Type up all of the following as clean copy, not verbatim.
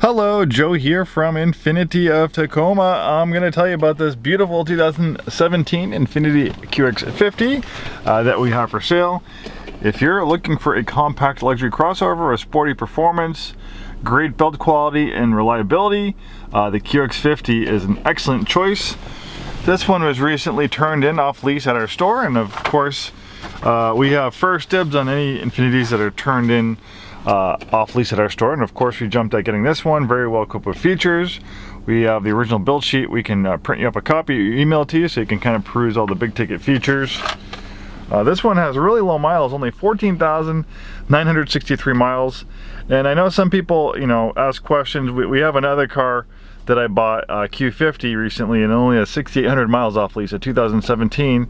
Hello, Joe here from Infiniti of Tacoma. I'm going to tell you about this beautiful 2017 Infiniti QX50 that we have for sale. If you're looking for a compact luxury crossover with sporty performance, great build quality and reliability, the QX50 is an excellent choice. This one was recently turned in off lease at our store, and of course we have first dibs on any Infinitis that are turned in off lease at our store, and of course we jumped at getting this one. Very well equipped with features. We have the original build sheet. We can print you up a copy, email it to you so you can kind of peruse all the big ticket features. This one has really low miles, only 14,963 miles. And I know some people, ask questions. We have another car that I bought, Q50 recently, and it only has 6,800 miles off lease, a 2017.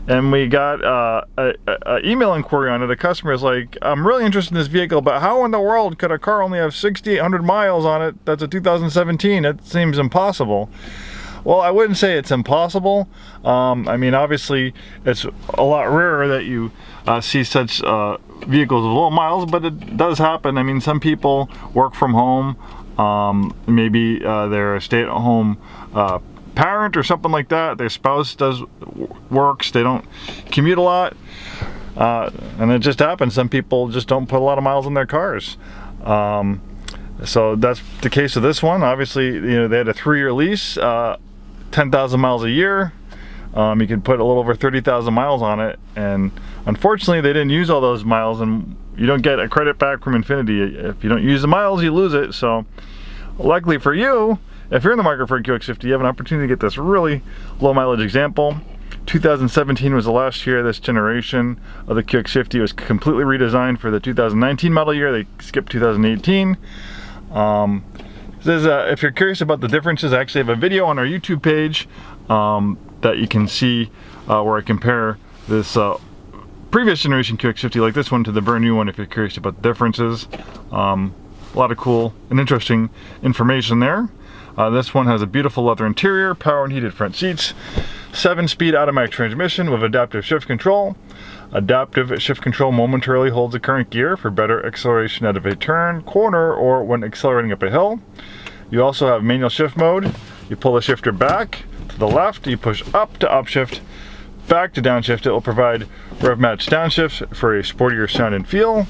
And we got an email inquiry on it. A customer is like, I'm really interested in this vehicle, but how in the world could a car only have 6,800 miles on it? That's a 2017. It seems impossible. Well, I wouldn't say it's impossible. I mean, obviously, it's a lot rarer that you see such vehicles with low miles, but it does happen. I mean, some people work from home. Maybe they're a stay-at-home parent or something like that. Their spouse works. They don't commute a lot, and it just happens. Some people just don't put a lot of miles on their cars. So that's the case of this one. Obviously, they had a 3-year lease, 10,000 miles a year. You could put a little over 30,000 miles on it, and unfortunately, they didn't use all those miles, and you don't get a credit back from Infiniti. If you don't use the miles, you lose it. So, luckily for you, if you're in the market for a QX50, you have an opportunity to get this really low mileage example. 2017 was the last year this generation of the QX50 was completely redesigned for the 2019 model year. They skipped 2018. If you're curious about the differences, I actually have a video on our YouTube page that you can see where I compare this previous generation QX50 like this one to the brand new one if you're curious about the differences. A lot of cool and interesting information there. This one has a beautiful leather interior, power and heated front seats, 7-speed automatic transmission with adaptive shift control. Adaptive shift control momentarily holds the current gear for better acceleration out of a turn, corner, or when accelerating up a hill. You also have manual shift mode. You pull the shifter back to the left, you push up to upshift, back to downshift. It will provide rev match downshifts for a sportier sound and feel.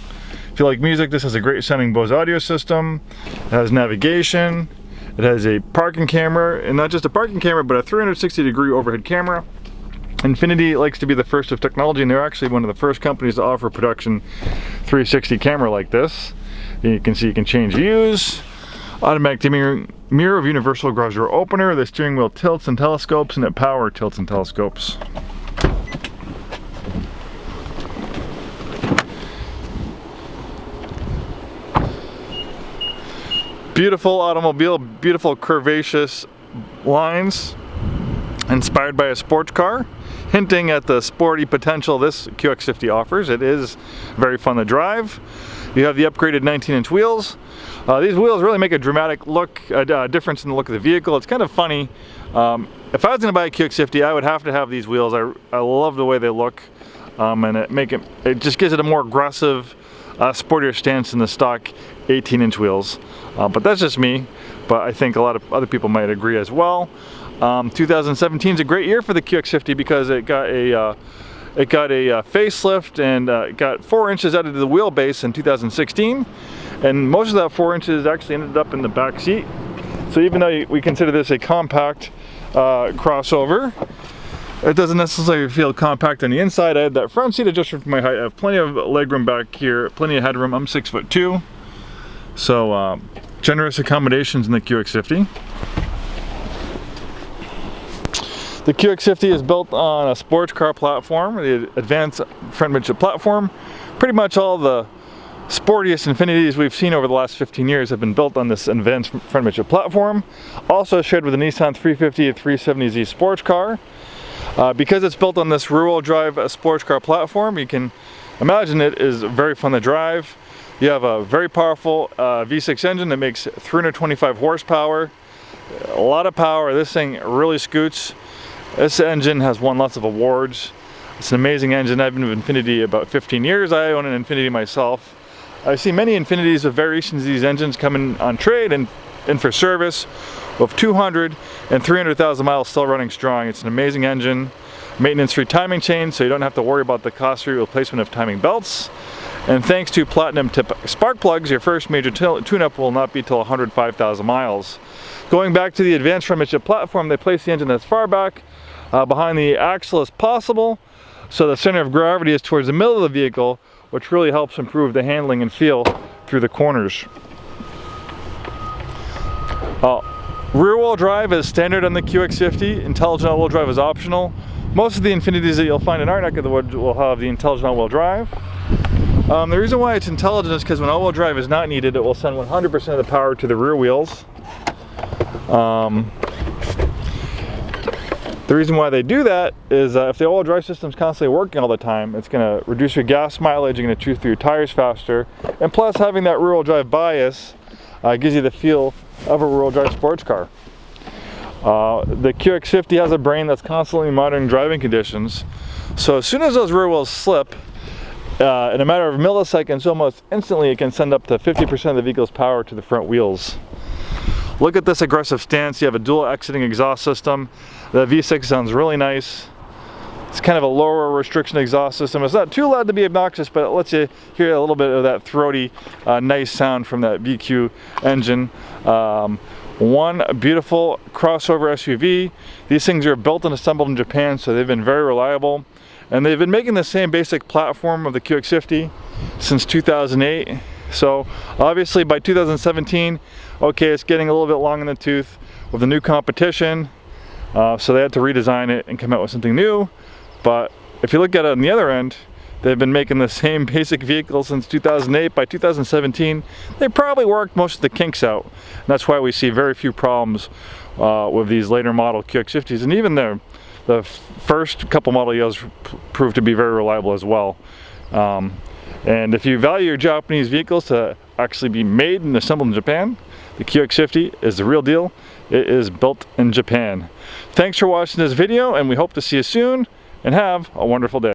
If you like music, this has a great sounding Bose audio system. It has navigation. It has a parking camera, and not just a parking camera, but a 360-degree overhead camera. Infiniti likes to be the first of technology, and they're actually one of the first companies to offer production 360 camera like this. And you can see you can change views. Automatic dimming mirror of universal garage door opener. The steering wheel tilts and telescopes, and it power tilts and telescopes. Beautiful automobile, beautiful curvaceous lines, inspired by a sports car, hinting at the sporty potential this QX50 offers. It is very fun to drive. You have the upgraded 19-inch wheels. These wheels really make a dramatic difference in the look of the vehicle. It's kind of funny. If I was going to buy a QX50, I would have to have these wheels. I love the way they look, and it just gives it a more aggressive, sportier stance than the stock 18-inch wheels. But that's just me, but I think a lot of other people might agree as well. 2017 is a great year for the QX50 because it got a facelift and got 4 inches out of the wheelbase in 2016, and most of that 4 inches actually ended up in the back seat. So even though we consider this a compact crossover, it doesn't necessarily feel compact on the inside. I had that front seat adjusted for my height. I have plenty of legroom back here, plenty of headroom. I'm 6'2". So generous accommodations in the QX50. The QX50 is built on a sports car platform, the advanced front midship platform. Pretty much all the sportiest Infinitis we've seen over the last 15 years have been built on this advanced front midship platform. Also shared with the Nissan 350 and 370Z sports car. Because it's built on this rear-wheel drive sports car platform, you can imagine it is very fun to drive. You have a very powerful V6 engine that makes 325 horsepower. A lot of power. This thing really scoots. This engine has won lots of awards. It's an amazing engine. I've been with Infiniti about 15 years. I own an Infiniti myself. I see many Infinitis with variations of these engines coming on trade and for service with 200 and 300,000 miles still running strong. It's an amazing engine. Maintenance-free timing chain, so you don't have to worry about the costly replacement of timing belts. And thanks to platinum tip spark plugs, your first major tune-up will not be till 105,000 miles. Going back to the advanced Midship platform, they place the engine as far back behind the axle as possible, so the center of gravity is towards the middle of the vehicle, which really helps improve the handling and feel through the corners. Rear-wheel drive is standard on the QX50. Intelligent all-wheel drive is optional. Most of the Infinitis that you'll find in our neck of the woods will have the intelligent all-wheel drive. The reason why it's intelligent is because when all-wheel drive is not needed, it will send 100% of the power to the rear wheels. The reason why they do that is if the all-wheel drive system is constantly working all the time, it's going to reduce your gas mileage, you're going to chew through your tires faster, and plus having that rear-wheel drive bias gives you the feel of a rear-wheel drive sports car. The QX50 has a brain that's constantly monitoring driving conditions, so as soon as those rear wheels slip, in a matter of milliseconds, almost instantly, it can send up to 50% of the vehicle's power to the front wheels. Look at this aggressive stance. You have a dual exiting exhaust system. The V6 sounds really nice. It's kind of a lower restriction exhaust system. It's not too loud to be obnoxious, but it lets you hear a little bit of that throaty, nice sound from that VQ engine. One beautiful crossover SUV. These things are built and assembled in Japan, so they've been very reliable. And they've been making the same basic platform of the QX50 since 2008. So obviously by 2017, okay, it's getting a little bit long in the tooth with the new competition. So they had to redesign it and come out with something new. But if you look at it on the other end, they've been making the same basic vehicle since 2008. By 2017, they probably worked most of the kinks out. And that's why we see very few problems with these later model QX50s. And even the first couple model years proved to be very reliable as well. And if you value your Japanese vehicles to actually be made and assembled in Japan, the QX50 is the real deal. It is built in Japan. Thanks for watching this video, and we hope to see you soon, and have a wonderful day.